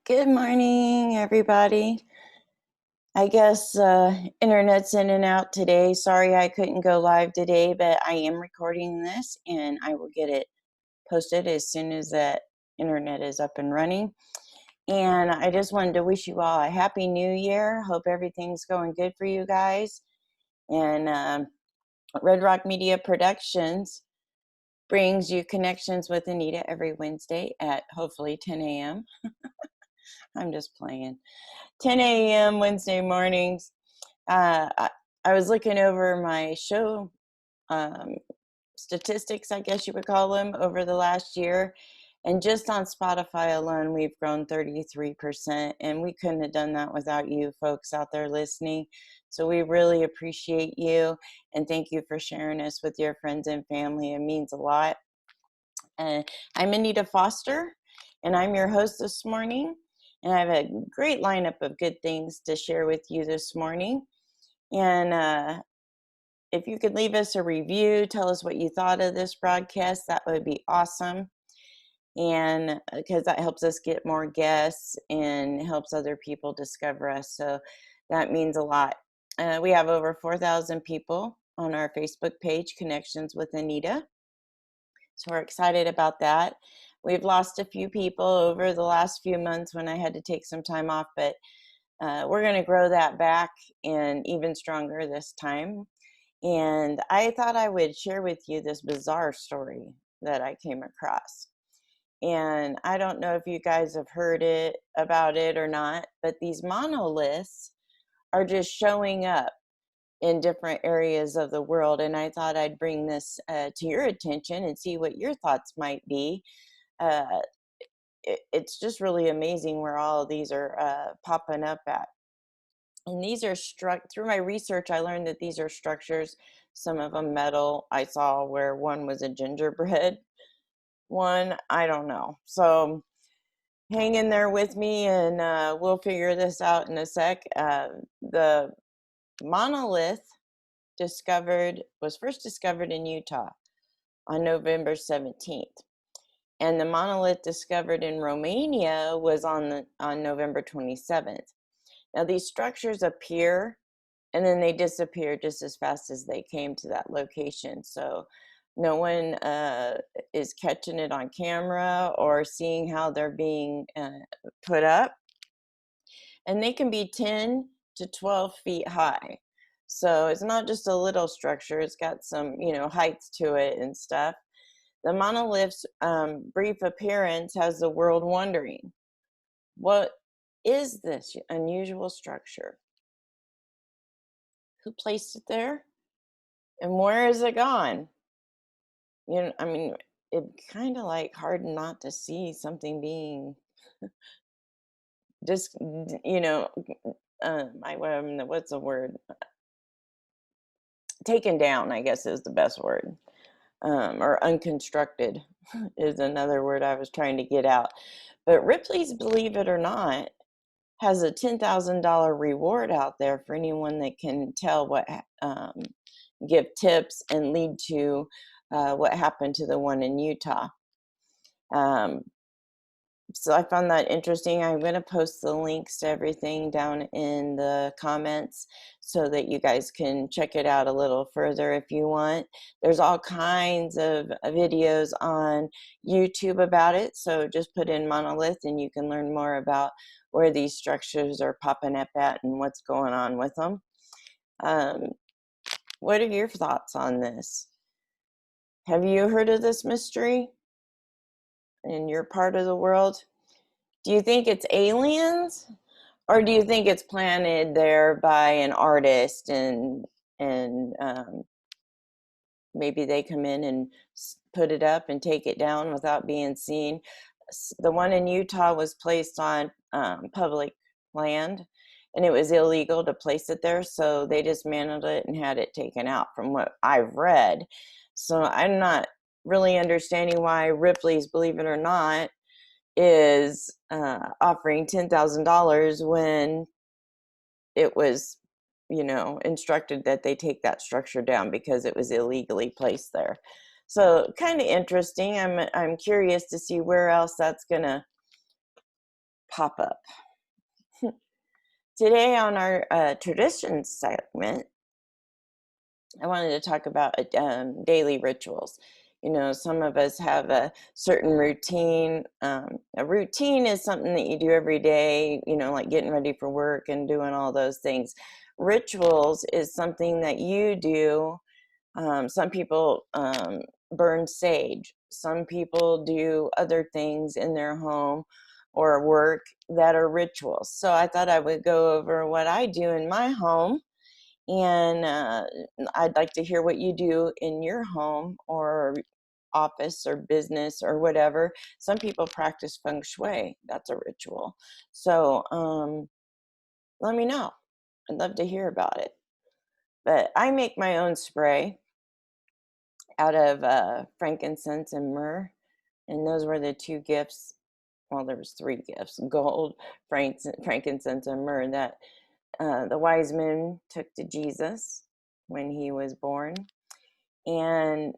Good morning, everybody. I guess internet's in and out today. Sorry I couldn't go live today, but I am recording this and I will get it posted as soon as that internet is up and running. And I just wanted to wish you all a happy new year. Hope everything's going good for you guys. And Red Rock Media Productions brings you Connections with Anita every Wednesday at hopefully 10 a.m. I'm just playing. 10 a.m. Wednesday mornings. I was looking over my show um, statistics, I guess you would call them, over the last year. And just on Spotify alone, we've grown 33%. And we couldn't have done that without you folks out there listening. So we really appreciate you. And thank you for sharing us with your friends and family. It means a lot. I'm Anita Foster, and I'm your host this morning. And I have a great lineup of good things to share with you this morning. And if you could leave us a review, tell us what you thought of this broadcast, that would be awesome. And because that helps us get more guests and helps other people discover us. So that means a lot. We have over 4,000 people on our Facebook page, Connections with Anita. So we're excited about that. We've lost a few people over the last few months when I had to take some time off, but we're going to grow that back and even stronger this time. And I thought I would share with you this bizarre story that I came across. And I don't know if you guys have heard about it or not, but these monoliths are just showing up in different areas of the world. And I thought I'd bring this to your attention and see what your thoughts might be. Uh, it's just really amazing where all of these are popping up at. And these are through my research, I learned that these are structures, some of them metal. I saw where one was a gingerbread one. I don't know. So hang in there with me and we'll figure this out in a sec. The monolith was first discovered in Utah on November 17th. And the monolith discovered in Romania was on November 27th. Now these structures appear and then they disappear just as fast as they came to that location. So no one is catching it on camera or seeing how they're being put up. And they can be 10 to 12 feet high. So it's not just a little structure, it's got some, heights to it and stuff. The monolith's brief appearance has the world wondering, what is this unusual structure? Who placed it there? And where is it gone? It's kind of like hard not to see something being just, what's the word? Taken down, I guess is the best word. Or unconstructed is another word I was trying to get out. But Ripley's, believe it or not, has a $10,000 reward out there for anyone that can tell give tips and lead to what happened to the one in Utah. So I found that interesting. I'm going to post the links to everything down in the comments so that you guys can check it out a little further if you want. There's all kinds of videos on YouTube about it. So just put in monolith and you can learn more about where these structures are popping up at and what's going on with them. What are your thoughts on this? Have you heard of this mystery in your part of the world? Do you think it's aliens, or do you think it's planted there by an artist and maybe they come in and put it up and take it down without being seen? The one in Utah was placed on public land, and it was illegal to place it there, so they dismantled it and had it taken out, from what I've read. So I'm not really understanding why Ripley's, believe it or not, is offering $10,000 when it was, instructed that they take that structure down because it was illegally placed there. So kind of interesting. I'm curious to see where else that's gonna pop up. Today on our traditions segment, I wanted to talk about daily rituals. Some of us have a certain routine. A routine is something that you do every day, like getting ready for work and doing all those things. Rituals is something that you do. Some people burn sage. Some people do other things in their home or work that are rituals. So I thought I would go over what I do in my home, and I'd like to hear what you do in your home or office or business or whatever. Some people practice feng shui. That's a ritual. So let me know. I'd love to hear about it. But I make my own spray out of frankincense and myrrh, and those were the two gifts. Well, there was three gifts: gold, frankincense, and myrrh that the wise men took to Jesus when he was born. And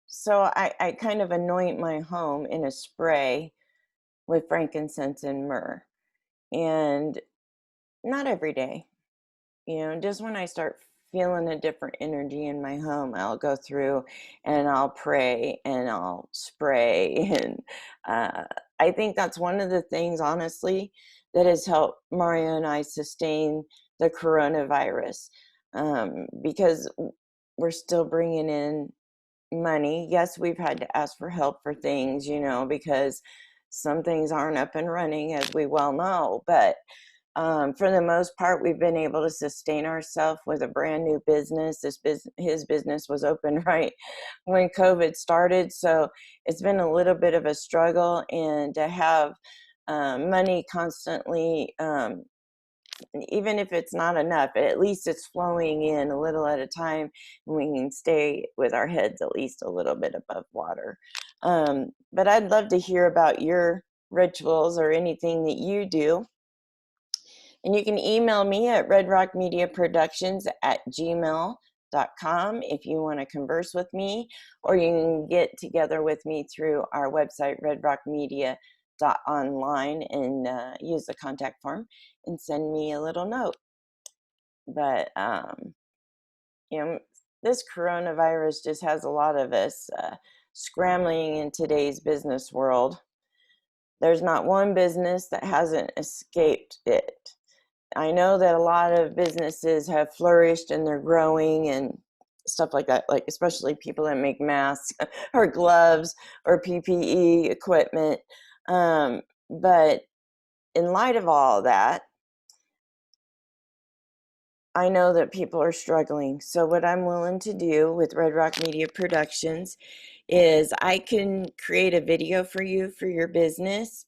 so I kind of anoint my home in a spray with frankincense and myrrh. And not every day, just when I start feeling a different energy in my home, I'll go through and I'll pray and I'll spray. And I think that's one of the things, honestly, that has helped Mario and I sustain the coronavirus, because we're still bringing in money. Yes, we've had to ask for help for things, because some things aren't up and running, as we well know. But for the most part, we've been able to sustain ourselves with a brand new business. His business was open right when COVID started, so it's been a little bit of a struggle. And to have money constantly, even if it's not enough, at least it's flowing in a little at a time, and we can stay with our heads at least a little bit above water. But I'd love to hear about your rituals or anything that you do. And you can email me at redrockmediaproductions@gmail.com if you want to converse with me, or you can get together with me through our website, redrockmedia.online, and use the contact form and send me a little note. But, this coronavirus just has a lot of us scrambling in today's business world. There's not one business that hasn't escaped it. I know that a lot of businesses have flourished and they're growing and stuff like that, like especially people that make masks or gloves or PPE equipment. But in light of all that, I know that people are struggling. So what I'm willing to do with Red Rock Media Productions is I can create a video for you for your business,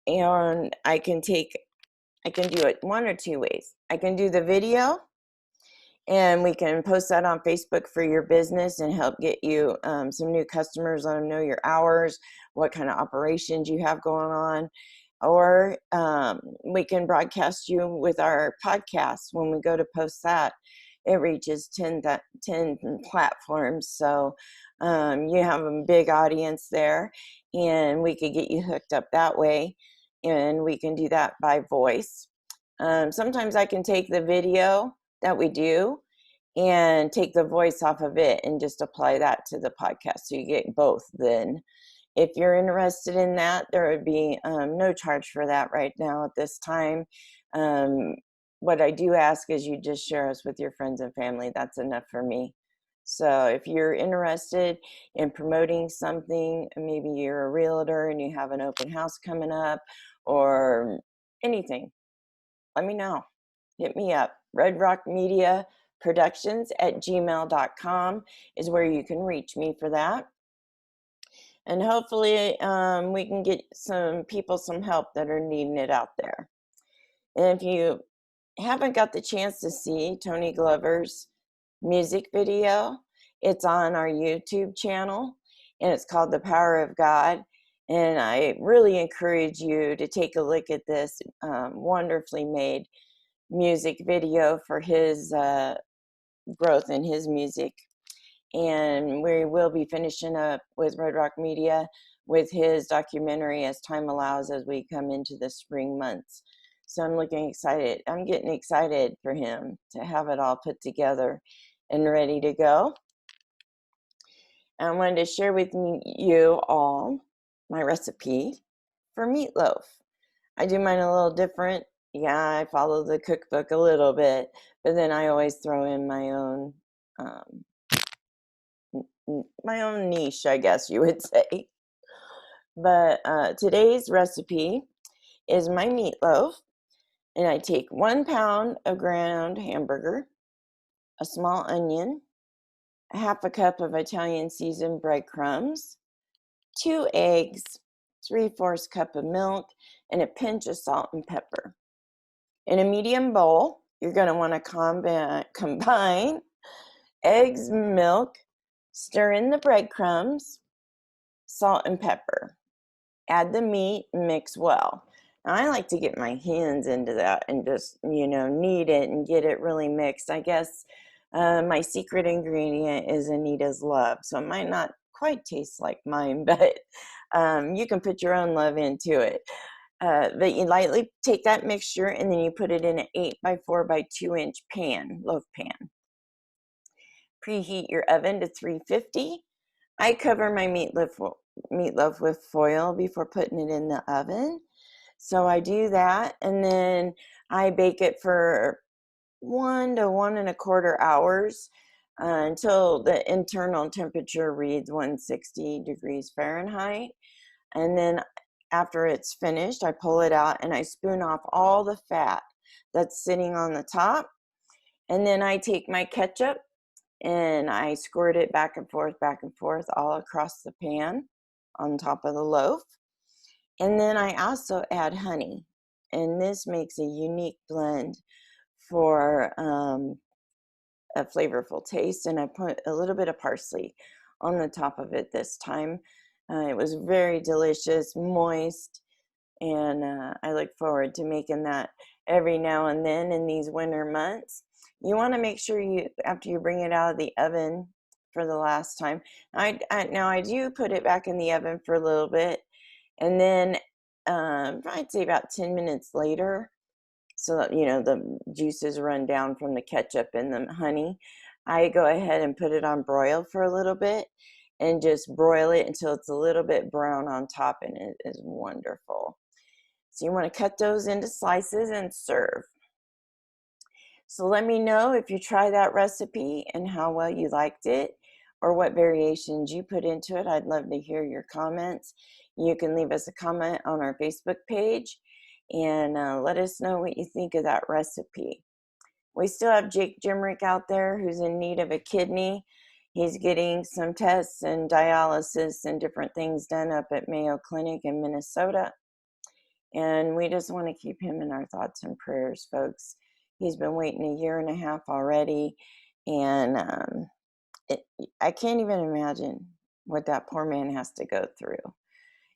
and I can do it one or two ways. I can do the video, and we can post that on Facebook for your business and help get you some new customers, let them know your hours, what kind of operations you have going on. Or we can broadcast you with our podcast. When we go to post that, it reaches 10 platforms. So you have a big audience there, and we could get you hooked up that way. And we can do that by voice. Sometimes I can take the video that we do and take the voice off of it and just apply that to the podcast, so you get both. Then if you're interested in that, there would be no charge for that right now at this time. What I do ask is you just share us with your friends and family. That's enough for me. So if you're interested in promoting something, maybe you're a realtor and you have an open house coming up or anything, let me know. Hit me up. Red Rock Media Productions@gmail.com is where you can reach me for that. And hopefully we can get some people some help that are needing it out there. And if you haven't got the chance to see Tony Glover's music video, it's on our YouTube channel, and it's called The Power of God. And I really encourage you to take a look at this wonderfully made music video for his growth in his music. And we will be finishing up with Red Rock Media with his documentary as time allows as we come into the spring months. So I'm getting excited for him to have it all put together and ready to go. I wanted to share with you all my recipe for meatloaf. I do mine a little different. Yeah, I follow the cookbook a little bit, but then I always throw in um, my own niche, I guess you would say. But today's recipe is my meatloaf, and I take 1 pound of ground hamburger, a small onion, a half a cup of Italian seasoned breadcrumbs, 2 eggs, 3/4 cup of milk, and a pinch of salt and pepper. In a medium bowl, you're going to want to combine eggs, milk, stir in the breadcrumbs, salt, and pepper. Add the meat, mix well. Now, I like to get my hands into that and just, knead it and get it really mixed. I guess my secret ingredient is Anita's love, so it might not quite taste like mine, but you can put your own love into it. But you lightly take that mixture and then you put it in an 8x4 by 2-inch pan, loaf pan. Preheat your oven to 350. I cover my meatloaf with foil before putting it in the oven. So I do that, and then I bake it for 1 to 1.25 hours until the internal temperature reads 160 degrees Fahrenheit. And then after it's finished, I pull it out and I spoon off all the fat that's sitting on the top. And then I take my ketchup and I squirt it back and forth all across the pan on top of the loaf. And then I also add honey. And this makes a unique blend for a flavorful taste. And I put a little bit of parsley on the top of it this time. It was very delicious, moist, and I look forward to making that every now and then in these winter months. You want to make sure after you bring it out of the oven for the last time. Now I do put it back in the oven for a little bit, and then I'd say about 10 minutes later, so that the juices run down from the ketchup and the honey, I go ahead and put it on broil for a little bit and just broil it until it's a little bit brown on top, and it is wonderful. So you want to cut those into slices and serve. So let me know if you try that recipe and how well you liked it, or what variations you put into it. I'd love to hear your comments. You can leave us a comment on our Facebook page and let us know what you think of that recipe. We still have Jake Jimrick out there who's in need of a kidney. He's getting some tests and dialysis and different things done up at Mayo Clinic in Minnesota. And we just want to keep him in our thoughts and prayers, folks. He's been waiting 1.5 years already. And I can't even imagine what that poor man has to go through.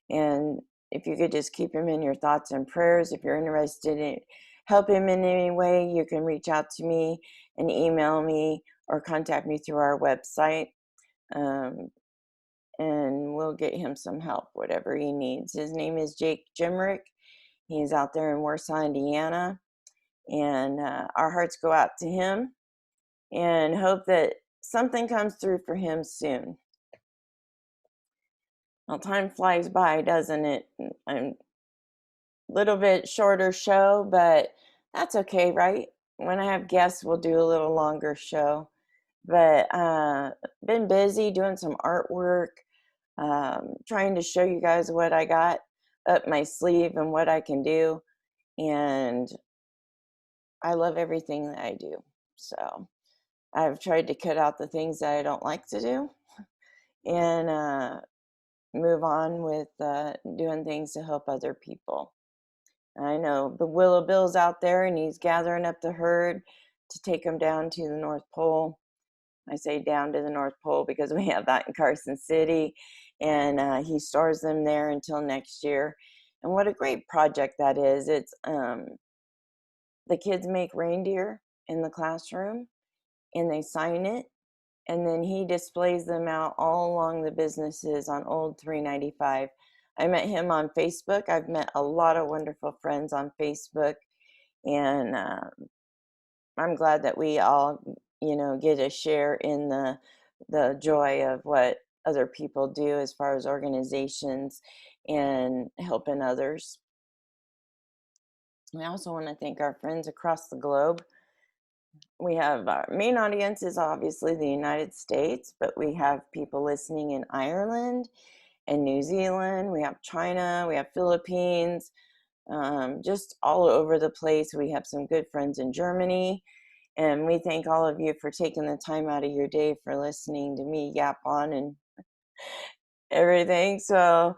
And if you could just keep him in your thoughts and prayers, if you're interested in help him in any way, you can reach out to me and email me or contact me through our website. And we'll get him some help, whatever he needs. His name is Jake Jimrick. He's out there in Warsaw, Indiana. And our hearts go out to him and hope that something comes through for him soon. Well, time flies by, doesn't it? I'm a little bit shorter show, but that's okay, right? When I have guests, we'll do a little longer show. But been busy doing some artwork, trying to show you guys what I got up my sleeve and what I can do. And I love everything that I do. So I've tried to cut out the things that I don't like to do and move on with doing things to help other people. I know the Willow Bill's out there and he's gathering up the herd to take them down to the North Pole. I say down to the North Pole because we have that in Carson City, and he stores them there until next year. And what a great project that is. It's the kids make reindeer in the classroom and they sign it, and then he displays them out all along the businesses on Old 395. I met him on Facebook. I've met a lot of wonderful friends on Facebook, and I'm glad that we all, get a share in the joy of what other people do as far as organizations and helping others. I also want to thank our friends across the globe. We have our main audience is obviously the United States, but we have people listening in Ireland and New Zealand. We have China, we have Philippines, just all over the place. We have some good friends in Germany. And we thank all of you for taking the time out of your day for listening to me yap on and everything. So,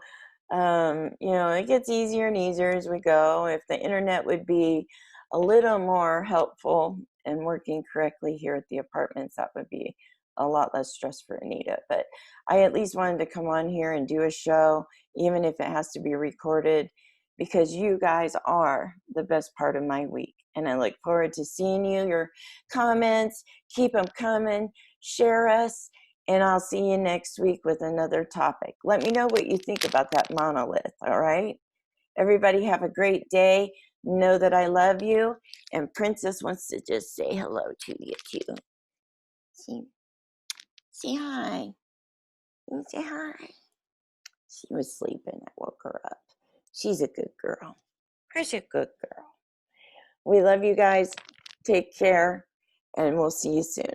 it gets easier and easier as we go. If the internet would be a little more helpful and working correctly here at the apartments, that would be a lot less stress for Anita. But I at least wanted to come on here and do a show, even if it has to be recorded, because you guys are the best part of my week. And I look forward to seeing you, your comments. Keep them coming. Share us. And I'll see you next week with another topic. Let me know what you think about that monolith, all right? Everybody have a great day. Know that I love you. And Princess wants to just say hello to you, too. Say hi. Say hi. She was sleeping. I woke her up. She's a good girl. She's a good girl. We love you guys. Take care. And we'll see you soon.